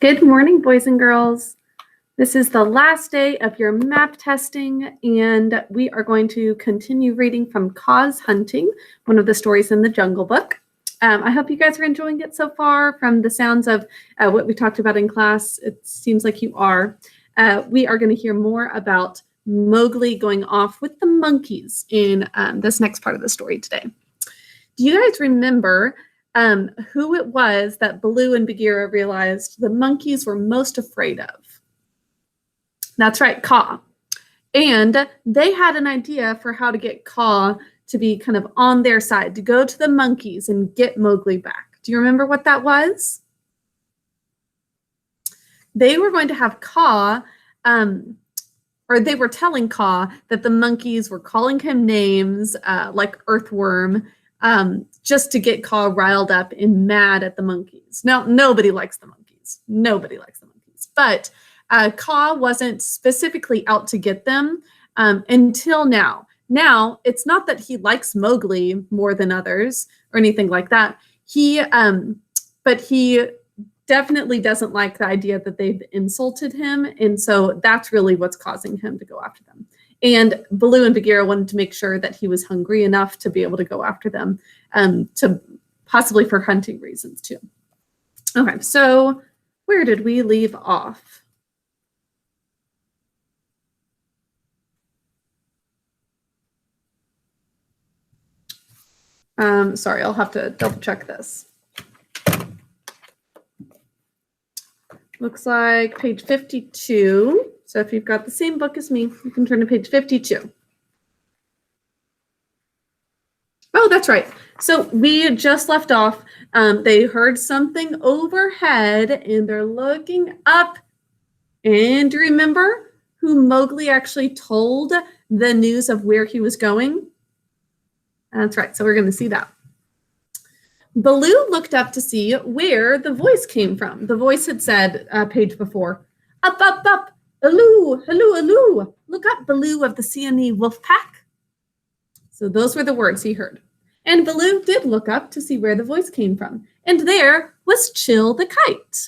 Good morning, boys and girls. This is the last day of your map testing, and we are going to continue reading from Kaa's Hunting, one of the stories in the Jungle Book. I hope you guys are enjoying it so far. From the sounds of what we talked about in class, it seems like you are. We are going to hear more about Mowgli going off with the monkeys in this next part of the story today. Do you guys remember who it was that Baloo and Bagheera realized the monkeys were most afraid of? That's right, Kaa. And they had an idea for how to get Kaa to be kind of on their side, to go to the monkeys and get Mowgli back. Do you remember what that was? They were going to have Kaa, or they were telling Kaa that the monkeys were calling him names like Earthworm, just to get Kaa riled up and mad at the monkeys. Now, nobody likes the monkeys. Nobody likes the monkeys. But Kaa wasn't specifically out to get them until now. Now, it's not that he likes Mowgli more than others or anything like that. But he definitely doesn't like the idea that they've insulted him. And so that's really what's causing him to go after them. And Baloo and Bagheera wanted to make sure that he was hungry enough to be able to go after them, to possibly for hunting reasons too. Okay, so where did we leave off? Sorry, I'll have to double check this. Looks like page 52. So if you've got the same book as me, you can turn to page 52. Oh, that's right. So we just left off. They heard something overhead and they're looking up. And do you remember who Mowgli actually told the news of where he was going? That's right. So we're going to see that. Baloo looked up to see where the voice came from. The voice had said, page before, up, up, up, Aloo, hello, Aloo. Look up, Baloo of the Seeonee Wolf Pack. So those were the words he heard. And Baloo did look up to see where the voice came from. And there was Chill the Kite.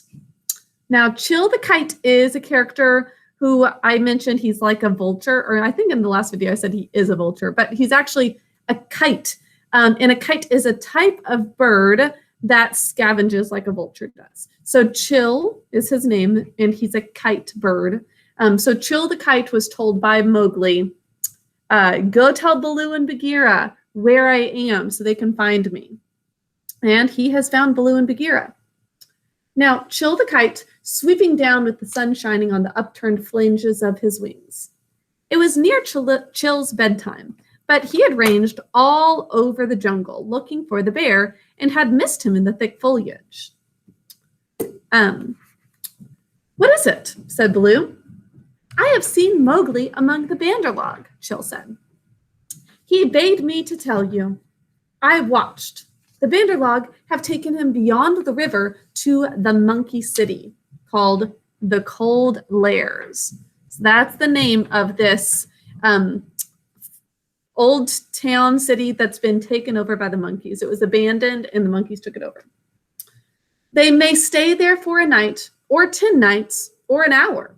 Now, Chill the Kite is a character who I mentioned he's like a vulture, or I think in the last video I said he is a vulture, but he's actually a kite. And a kite is a type of bird that scavenges like a vulture does. So Chill is his name, and he's a kite bird. So Chill the Kite was told by Mowgli, go tell Baloo and Bagheera where I am so they can find me. And he has found Baloo and Bagheera. Now, Chill the Kite, sweeping down with the sun shining on the upturned flanges of his wings. It was near Chill's bedtime, but he had ranged all over the jungle looking for the bear and had missed him in the thick foliage. What is it? Said Baloo. I have seen Mowgli among the Bandarlog, Chill said. He bade me to tell you. I watched. The Bandarlog have taken him beyond the river to the monkey city called the Cold Lairs. So that's the name of this old town city that's been taken over by the monkeys. It was abandoned and the monkeys took it over. They may stay there for a night or 10 nights or an hour.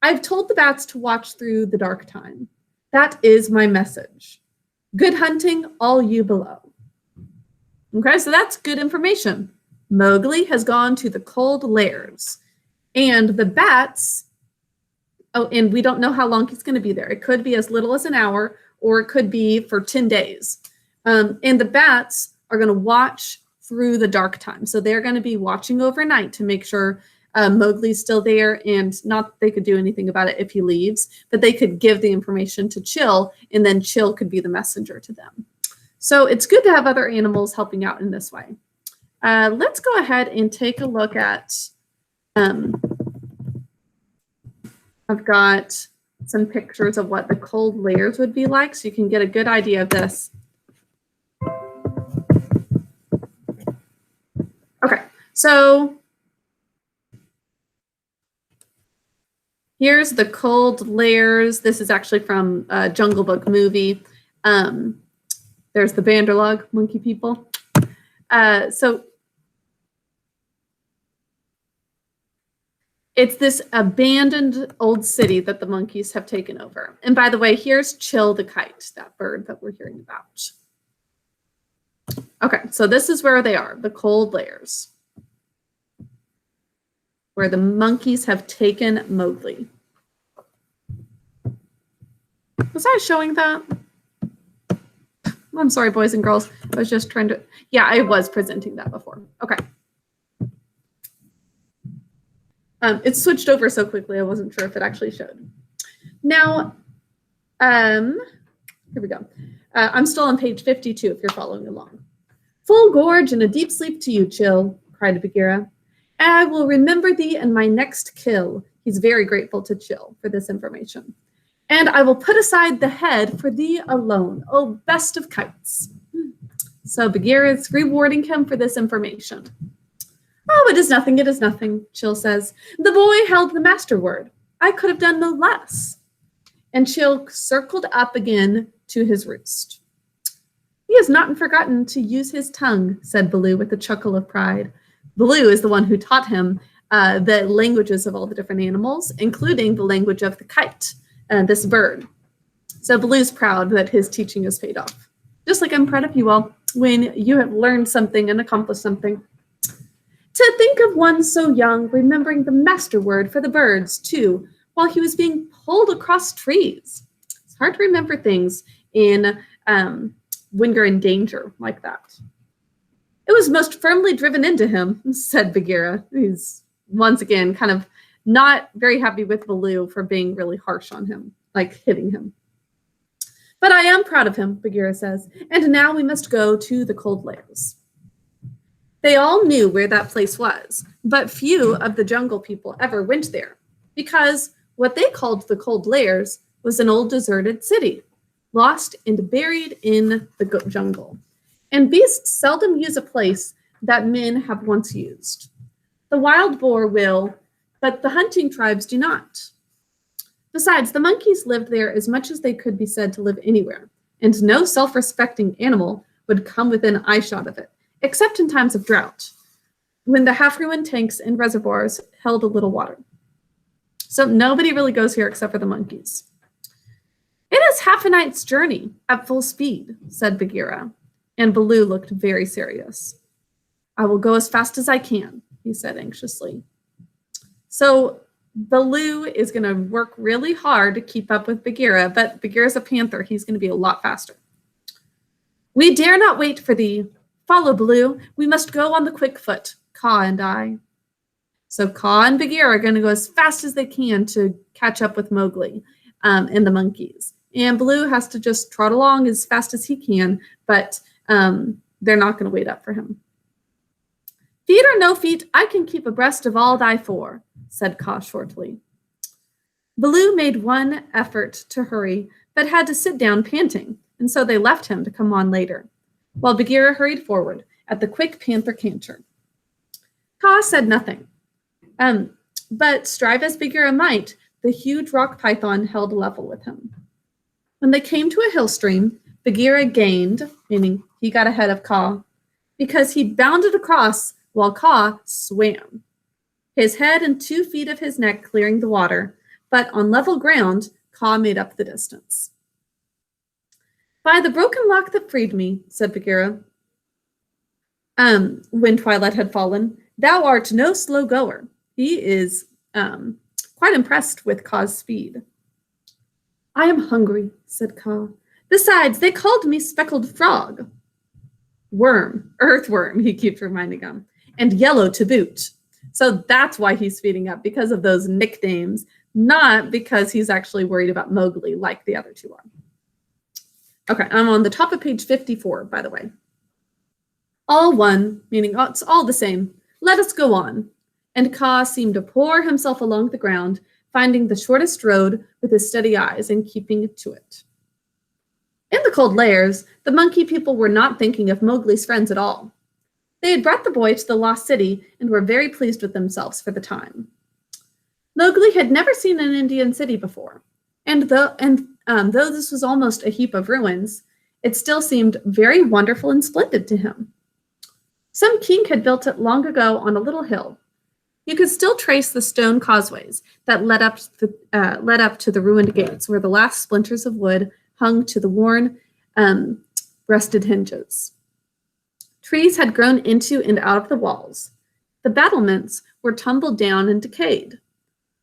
I've told the bats to watch through the dark time. That is my message. Good hunting, all you below. Okay, so that's good information. Mowgli has gone to the Cold Lairs. And the bats, oh, and we don't know how long he's going to be there. It could be as little as an hour, or it could be for 10 days. And the bats are going to watch through the dark time. So they're going to be watching overnight to make sure Mowgli's still there, and not that they could do anything about it if he leaves, but they could give the information to Chill, and then Chill could be the messenger to them. So it's good to have other animals helping out in this way. Let's go ahead and take a look at, I've got some pictures of what the Cold Lairs would be like, so you can get a good idea of this. Okay, so here's the Cold Lairs. This is actually from a Jungle Book movie. There's the Bandarlog, monkey people. So It's this abandoned old city that the monkeys have taken over. And by the way, here's Chill the kite, that bird that we're hearing about. Okay, so this is where they are, the cold layers, where the monkeys have taken Mowgli. Was I showing that? I'm sorry, boys and girls. I was just trying to, yeah, I was presenting that before. Okay. It switched over so quickly, I wasn't sure if it actually showed. Now, here we go. I'm still on page 52 if you're following along. Full gorge and a deep sleep to you, Chill, cried Bagheera. I will remember thee in my next kill. He's very grateful to Chill for this information. And I will put aside the head for thee alone, oh best of kites. So Bagheera is rewarding him for this information. Oh, it is nothing, Chill says. The boy held the master word. I could have done no less. And Chill circled up again to his roost. He has not forgotten to use his tongue, said Baloo with a chuckle of pride. Baloo is the one who taught him the languages of all the different animals, including the language of the kite, this bird. So Baloo's proud that his teaching has paid off. Just like I'm proud of you all when you have learned something and accomplished something. To think of one so young remembering the master word for the birds, too, while he was being pulled across trees. It's hard to remember things in when you're in danger like that. It was most firmly driven into him, said Bagheera. He's once again kind of not very happy with Baloo for being really harsh on him, like hitting him. But I am proud of him, Bagheera says, and now we must go to the cold layers. They all knew where that place was, but few of the jungle people ever went there, because what they called the cold layers was an old deserted city, lost and buried in the jungle. And beasts seldom use a place that men have once used. The wild boar will, but the hunting tribes do not. Besides, the monkeys lived there as much as they could be said to live anywhere, and no self-respecting animal would come within eyeshot of it, except in times of drought, when the half-ruined tanks and reservoirs held a little water. So nobody really goes here except for the monkeys. It is half a night's journey at full speed, said Bagheera, and Baloo looked very serious. I will go as fast as I can, he said anxiously. So Baloo is going to work really hard to keep up with Bagheera, but Bagheera's a panther. He's going to be a lot faster. We dare not wait for thee. Follow, Baloo. We must go on the quick foot, Kaa and I. So Kaa and Bagheera are going to go as fast as they can to catch up with Mowgli and the monkeys. And Baloo has to just trot along as fast as he can, but they're not going to wait up for him. Feet or no feet, I can keep abreast of all thy four, said Kaa shortly. Baloo made one effort to hurry, but had to sit down panting, and so they left him to come on later, while Bagheera hurried forward at the quick panther canter. Kaa said nothing, but strive as Bagheera might, the huge rock python held level with him. When they came to a hill stream, Bagheera gained, meaning he got ahead of Kaa, because he bounded across while Kaa swam, his head and 2 feet of his neck clearing the water, but on level ground, Kaa made up the distance. By the broken lock that freed me, said Bagheera, when twilight had fallen, thou art no slow goer. He is quite impressed with Kaa's speed. I am hungry, said Kaa. Besides, they called me speckled frog. Worm, earthworm, he keeps reminding him, and yellow to boot. So that's why he's speeding up, because of those nicknames, not because he's actually worried about Mowgli like the other two are. Okay, I'm on the top of page 54, by the way. All one, meaning it's all the same. Let us go on. And Kaa seemed to pour himself along the ground, finding the shortest road with his steady eyes and keeping to it. In the cold layers, the monkey people were not thinking of Mowgli's friends at all. They had brought the boy to the lost city and were very pleased with themselves for the time. Mowgli had never seen an Indian city before, and though this was almost a heap of ruins, it still seemed very wonderful and splendid to him. Some king had built it long ago on a little hill, You could still trace the stone causeways that led up to the ruined gates, where the last splinters of wood hung to the worn, rusted hinges. Trees had grown into and out of the walls. The battlements were tumbled down and decayed,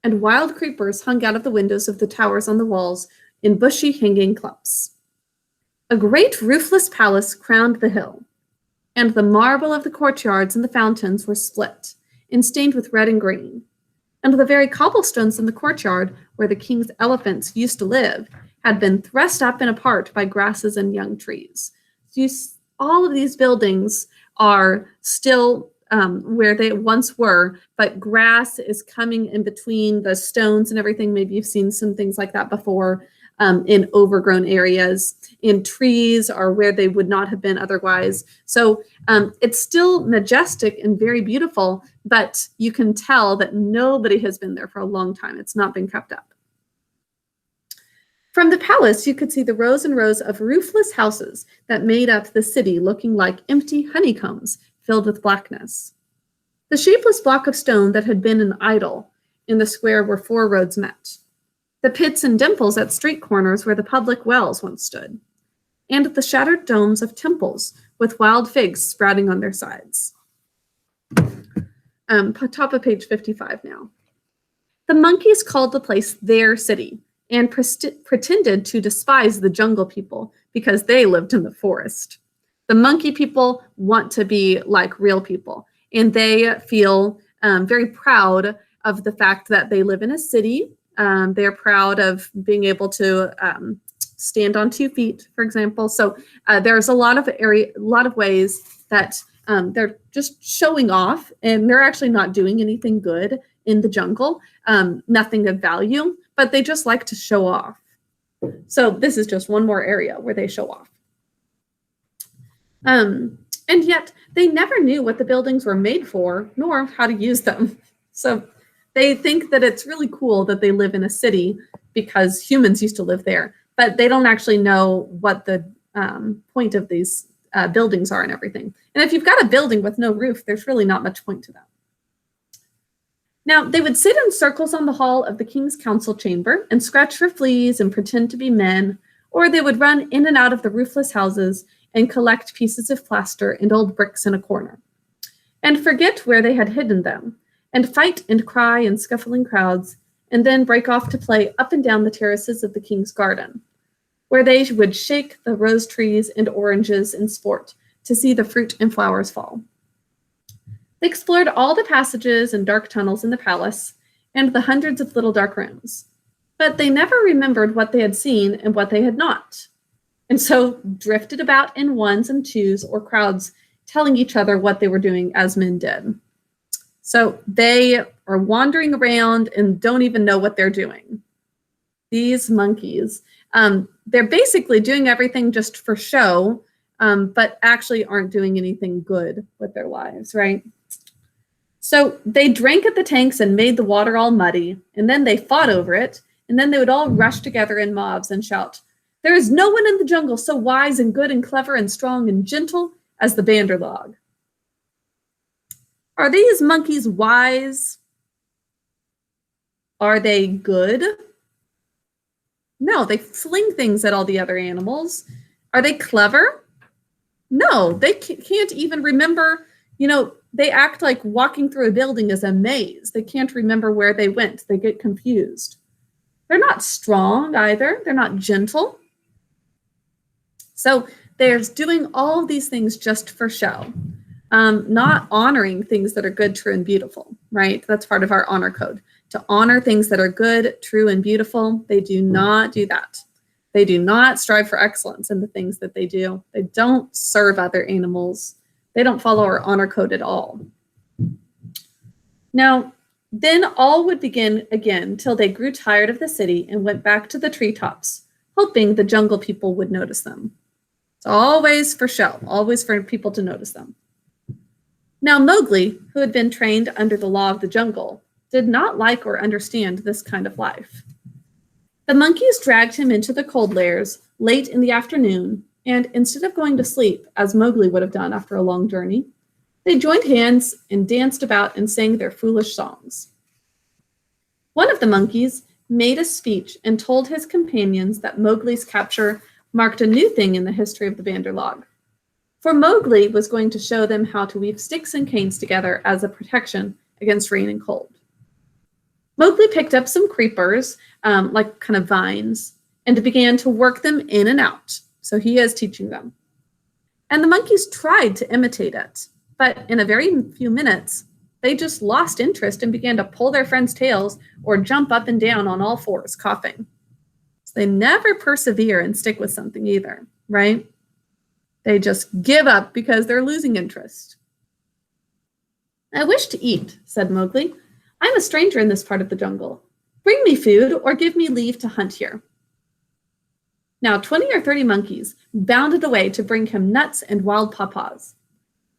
and wild creepers hung out of the windows of the towers on the walls in bushy hanging clumps. A great roofless palace crowned the hill, and the marble of the courtyards and the fountains were split and stained with red and green, and the very cobblestones in the courtyard where the king's elephants used to live had been thrust up and apart by grasses and young trees. So all of these buildings are still where they once were, but grass is coming in between the stones and everything. Maybe you've seen some things like that before in overgrown areas, and trees are where they would not have been otherwise. So it's still majestic and very beautiful, but you can tell that nobody has been there for a long time. It's not been kept up. From the palace, you could see the rows and rows of roofless houses that made up the city, looking like empty honeycombs filled with blackness. The shapeless block of stone that had been an idol in the square where four roads met. The pits and dimples at street corners where the public wells once stood. And the shattered domes of temples with wild figs sprouting on their sides. Top of page 55 now. The monkeys called the place their city and pretended to despise the jungle people because they lived in the forest. The monkey people want to be like real people, and they feel very proud of the fact that they live in a city. They're proud of being able to stand on 2 feet, for example. So there's a lot of ways that they're just showing off, and they're actually not doing anything good in the jungle, nothing of value, but they just like to show off. So this is just one more area where they show off. And yet they never knew what the buildings were made for, nor how to use them. So they think that it's really cool that they live in a city because humans used to live there, but they don't actually know what the point of these buildings are and everything. And if you've got a building with no roof, there's really not much point to that. Now, they would sit in circles on the hall of the king's council chamber and scratch for fleas and pretend to be men, or they would run in and out of the roofless houses and collect pieces of plaster and old bricks in a corner, and forget where they had hidden them, and fight and cry in scuffling crowds, and then break off to play up and down the terraces of the king's garden, where they would shake the rose trees and oranges in sport to see the fruit and flowers fall. They explored all the passages and dark tunnels in the palace and the hundreds of little dark rooms, but they never remembered what they had seen and what they had not, and so drifted about in ones and twos or crowds, telling each other what they were doing as men did. So they are wandering around and don't even know what they're doing. These monkeys, they're basically doing everything just for show, but actually aren't doing anything good with their lives, right? So they drank at the tanks and made the water all muddy, and then they fought over it, and then they would all rush together in mobs and shout, "There is no one in the jungle so wise and good and clever and strong and gentle as the Banderlog." Are these monkeys wise? Are they good? No, they fling things at all the other animals. Are they clever? No, they can't even remember, they act like walking through a building is a maze. They can't remember where they went. They get confused. They're not strong either. They're not gentle. So they're doing all of these things just for show, not honoring things that are good, true, and beautiful, right? That's part of our honor code. To honor things that are good, true, and beautiful, they do not do that. They do not strive for excellence in the things that they do. They don't serve other animals. They don't follow our honor code at all. Now, then all would begin again till they grew tired of the city and went back to the treetops, hoping the jungle people would notice them. It's always for show, always for people to notice them. Now, Mowgli, who had been trained under the law of the jungle, did not like or understand this kind of life. The monkeys dragged him into the cold lairs late in the afternoon, and instead of going to sleep, as Mowgli would have done after a long journey, They joined hands and danced about and sang their foolish songs. One of the monkeys made a speech and told his companions that Mowgli's capture marked a new thing in the history of the Bandarlog. For Mowgli was going to show them how to weave sticks and canes together as a protection against rain and cold. Mowgli picked up some creepers, like kind of vines, and began to work them in and out. So he is teaching them. And the monkeys tried to imitate it, but in a very few minutes, they just lost interest and began to pull their friends' tails or jump up and down on all fours, coughing. So they never persevere and stick with something either, right? They just give up because they're losing interest. I wish to eat, said Mowgli. I'm a stranger in this part of the jungle. Bring me food or give me leave to hunt here. Now 20 or 30 monkeys bounded away to bring him nuts and wild pawpaws.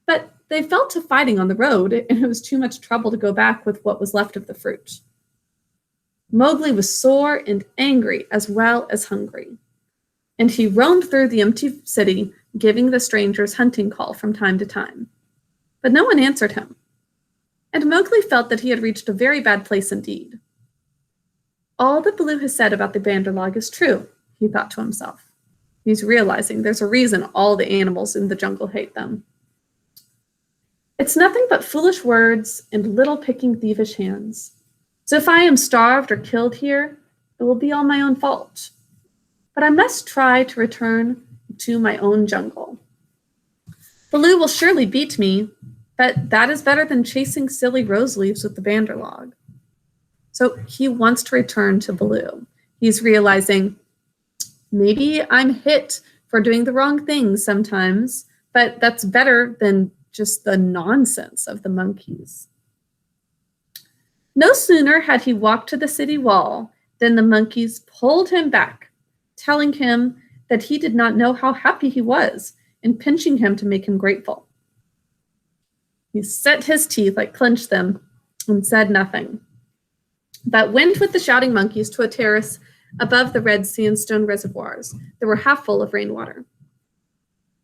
But they fell to fighting on the road, and it was too much trouble to go back with what was left of the fruit. Mowgli was sore and angry as well as hungry, and he roamed through the empty city, giving the strangers hunting call from time to time. But no one answered him, and Mowgli felt that he had reached a very bad place indeed. All that Baloo has said about the Bandarlog is true, he thought to himself. He's realizing there's a reason all the animals in the jungle hate them. It's nothing but foolish words and little picking thievish hands. So if I am starved or killed here, it will be all my own fault. But I must try to return to my own jungle. Baloo will surely beat me, but that is better than chasing silly rose leaves with the Bandarlog. So he wants to return to Baloo. He's realizing, maybe I'm hit for doing the wrong things sometimes, but that's better than just the nonsense of the monkeys. No sooner had he walked to the city wall than the monkeys pulled him back, telling him that he did not know how happy he was, and pinching him to make him grateful. He set his teeth, like clenched them, and said nothing, but went with the shouting monkeys to a terrace above the red sandstone reservoirs that were half full of rainwater.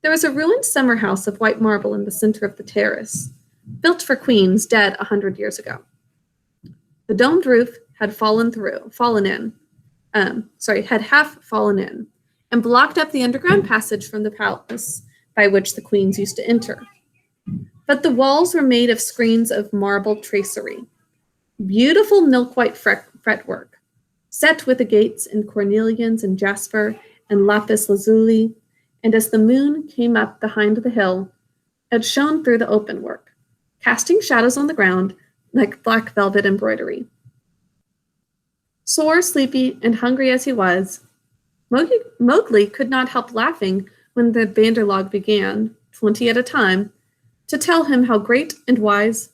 There was a ruined summer house of white marble in the center of the terrace, built for queens dead 100 years ago. The domed roof had half fallen in, and blocked up the underground passage from the palace by which the queens used to enter. But the walls were made of screens of marble tracery, beautiful milk-white fretwork, set with agates and cornelians and jasper and lapis lazuli, and as the moon came up behind the hill, it shone through the open work, casting shadows on the ground like black velvet embroidery. Sore, sleepy, and hungry as he was, Mowgli could not help laughing when the Bandarlog began, 20 at a time, to tell him how great and wise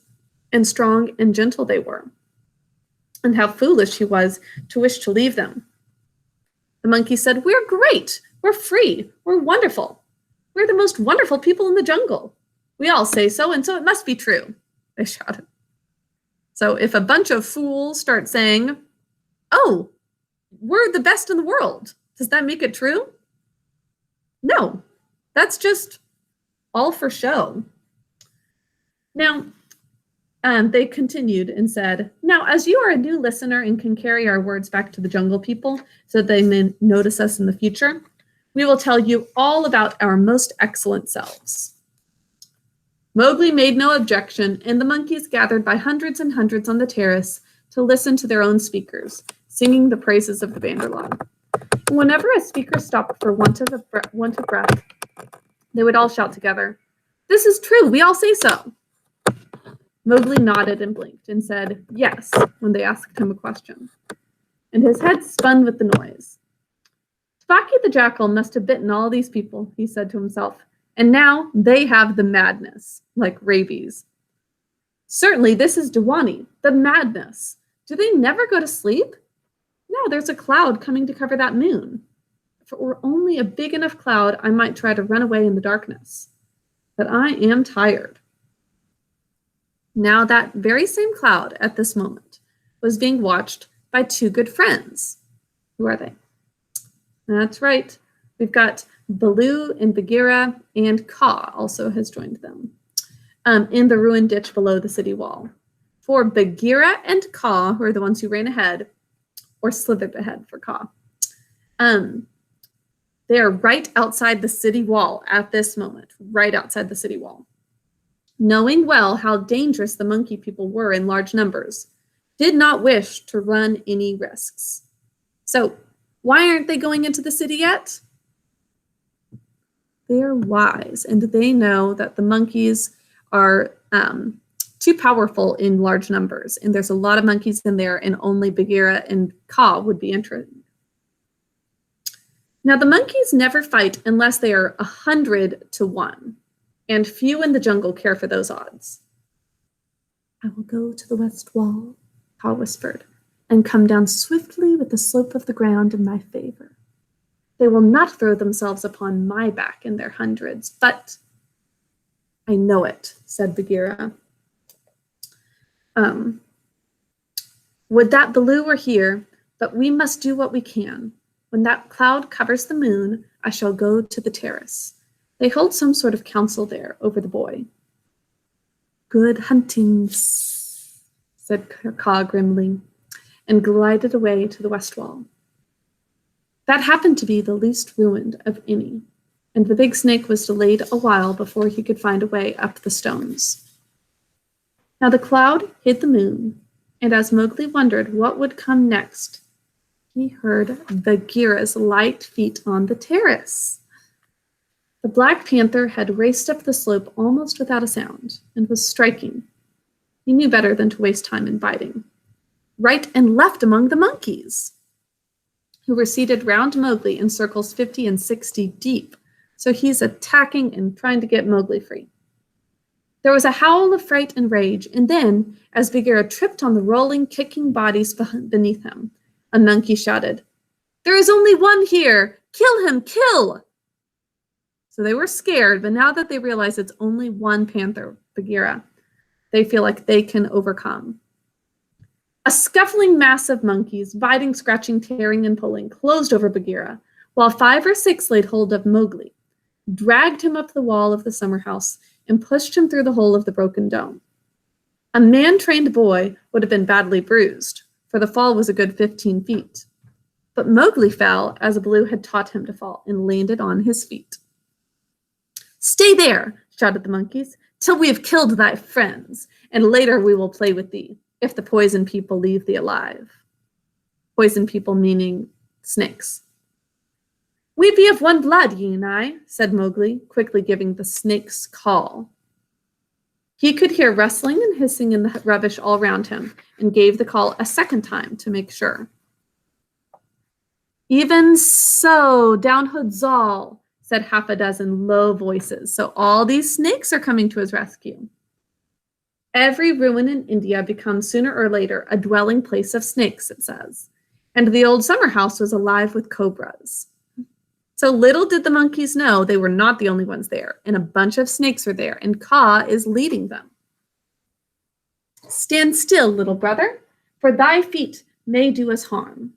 and strong and gentle they were, and how foolish he was to wish to leave them. The monkey said, "We're great! We're free. We're wonderful. We're the most wonderful people in the jungle. We all say so, and so it must be true," they shouted. So if a bunch of fools start saying, "Oh, we're the best in the world," does that make it true? No, that's just all for show. Now, they continued and said, "Now, as you are a new listener and can carry our words back to the jungle people so they may notice us in the future, we will tell you all about our most excellent selves." Mowgli made no objection, and the monkeys gathered by hundreds and hundreds on the terrace to listen to their own speakers, singing the praises of the Bandarlog. Whenever a speaker stopped for want of breath, they would all shout together, "This is true, we all say so." Mowgli nodded and blinked and said yes when they asked him a question, and his head spun with the noise. Tabaqui the Jackal must have bitten all these people, he said to himself, and now they have the madness, like rabies. Certainly this is Diwani, the madness. Do they never go to sleep? No, there's a cloud coming to cover that moon. If it were only a big enough cloud, I might try to run away in the darkness. But I am tired. Now that very same cloud at this moment was being watched by two good friends. Who are they? That's right. We've got Baloo and Bagheera, and Kaa also has joined them. in the ruined ditch below the city wall. For Bagheera and Kaa, who are the ones who ran ahead, or slithered ahead for Kaa, they are right outside the city wall at this moment, right outside the city wall. Knowing well how dangerous the monkey people were in large numbers, did not wish to run any risks. So, why aren't they going into the city yet? They are wise, and they know that the monkeys are too powerful in large numbers, and there's a lot of monkeys in there, and only Bagheera and Kaa would be interested. Now, the monkeys never fight unless they are 100 to 1, and few in the jungle care for those odds. I will go to the west wall, Kaa whispered, and come down swiftly with the slope of the ground in my favor. They will not throw themselves upon my back in their hundreds, but I know it, said Bagheera. Would that Baloo were here, but we must do what we can. When that cloud covers the moon, I shall go to the terrace. They hold some sort of council there over the boy. Good hunting, said Kaa grimly, and glided away to the west wall. That happened to be the least ruined of any, and the big snake was delayed a while before he could find a way up the stones. Now the cloud hid the moon, and as Mowgli wondered what would come next, he heard Bagheera's light feet on the terrace. The Black Panther had raced up the slope almost without a sound and was striking. He knew better than to waste time in biting. Right and left among the monkeys, who were seated round Mowgli in circles 50 and 60 deep, so he's attacking and trying to get Mowgli free. There was a howl of fright and rage, and then, as Bagheera tripped on the rolling, kicking bodies beneath him, a monkey shouted, "There is only one here! Kill him! Kill!" So they were scared, but now that they realize it's only one panther, Bagheera, they feel like they can overcome. A scuffling mass of monkeys, biting, scratching, tearing, and pulling, closed over Bagheera, while 5 or 6 laid hold of Mowgli, dragged him up the wall of the summer house, and pushed him through the hole of the broken dome. A man-trained boy would have been badly bruised, for the fall was a good 15 feet. But Mowgli fell as Baloo had taught him to fall, and landed on his feet. "Stay there," shouted the monkeys, "till we have killed thy friends, and later we will play with thee, if the poison people leave thee alive." Poison people meaning snakes. "We be of one blood, ye and I," said Mowgli, quickly giving the snake's call. He could hear rustling and hissing in the rubbish all round him, and gave the call a second time to make sure. "Even so, down Hood Zal," said half a dozen low voices. So all these snakes are coming to his rescue. Every ruin in India becomes sooner or later a dwelling place of snakes, it says. And the old summer house was alive with cobras. So little did the monkeys know they were not the only ones there, and a bunch of snakes are there, and Kaa is leading them. "Stand still, little brother, for thy feet may do us harm."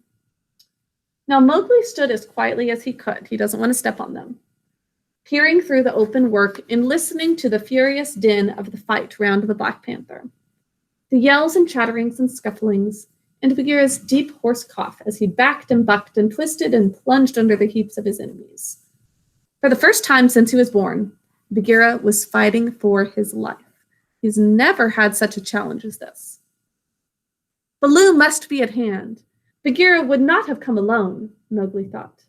Now Mowgli stood as quietly as he could. He doesn't want to step on them, peering through the open work and listening to the furious din of the fight round the Black Panther. The yells and chatterings and scufflings, and Bagheera's deep hoarse cough as he backed and bucked and twisted and plunged under the heaps of his enemies. For the first time since he was born, Bagheera was fighting for his life. He's never had such a challenge as this. Baloo must be at hand. Bagheera would not have come alone, Mowgli thought.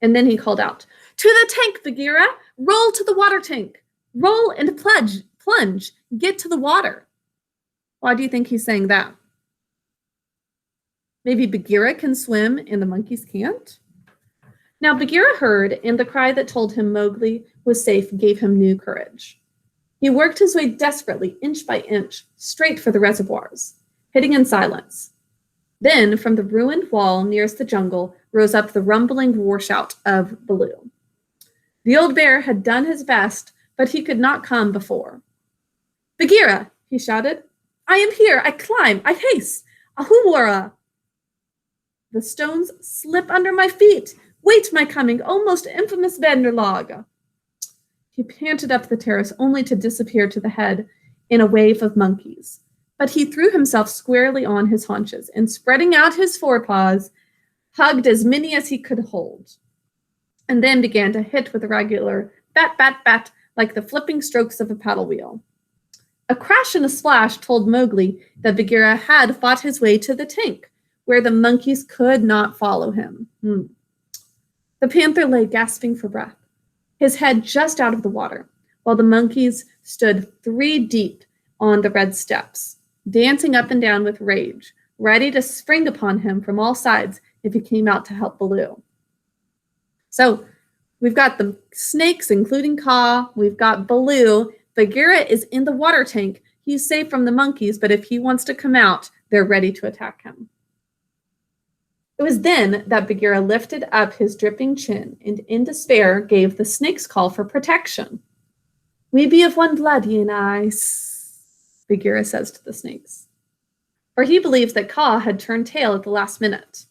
And then he called out, "To the tank, Bagheera! Roll to the water tank! Roll and plunge! Get to the water!" Why do you think he's saying that? Maybe Bagheera can swim and the monkeys can't? Now Bagheera heard, and the cry that told him Mowgli was safe gave him new courage. He worked his way desperately, inch by inch, straight for the reservoirs, hitting in silence. Then, from the ruined wall nearest the jungle, rose up the rumbling war shout of Baloo. The old bear had done his best, but he could not come before. "Bagheera," he shouted, "I am here, I climb, I haste, Ahuwara!" "The stones slip under my feet. Wait my coming, O most infamous Bandar-log." He panted up the terrace only to disappear to the head in a wave of monkeys. But he threw himself squarely on his haunches and, spreading out his forepaws, hugged as many as he could hold, and then began to hit with a regular bat, bat, bat, like the flipping strokes of a paddle wheel. A crash and a splash told Mowgli that Bagheera had fought his way to the tank, where the monkeys could not follow him. The panther lay gasping for breath, his head just out of the water, while the monkeys stood 3 deep on the red steps, dancing up and down with rage, ready to spring upon him from all sides if he came out to help Baloo. So we've got the snakes, including Kaa. We've got Baloo. Bagheera is in the water tank. He's safe from the monkeys, but if he wants to come out, they're ready to attack him. It was then that Bagheera lifted up his dripping chin and in despair gave the snake's call for protection. "We be of one blood, ye and I," Bagheera says to the snakes. For he believes that Kaa had turned tail at the last minute.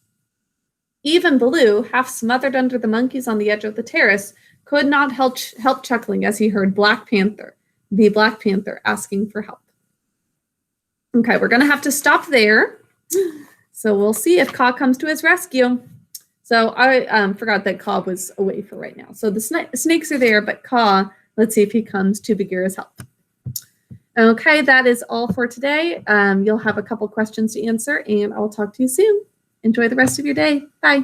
Even Baloo, half smothered under the monkeys on the edge of the terrace, could not help chuckling as he heard the Black Panther, asking for help. Okay, we're going to have to stop there. So we'll see if Kaa comes to his rescue. So I forgot that Kaa was away for right now. So the snakes are there, but Kaa, let's see if he comes to Bagheera's help. Okay, that is all for today. You'll have a couple questions to answer, and I'll talk to you soon. Enjoy the rest of your day. Bye.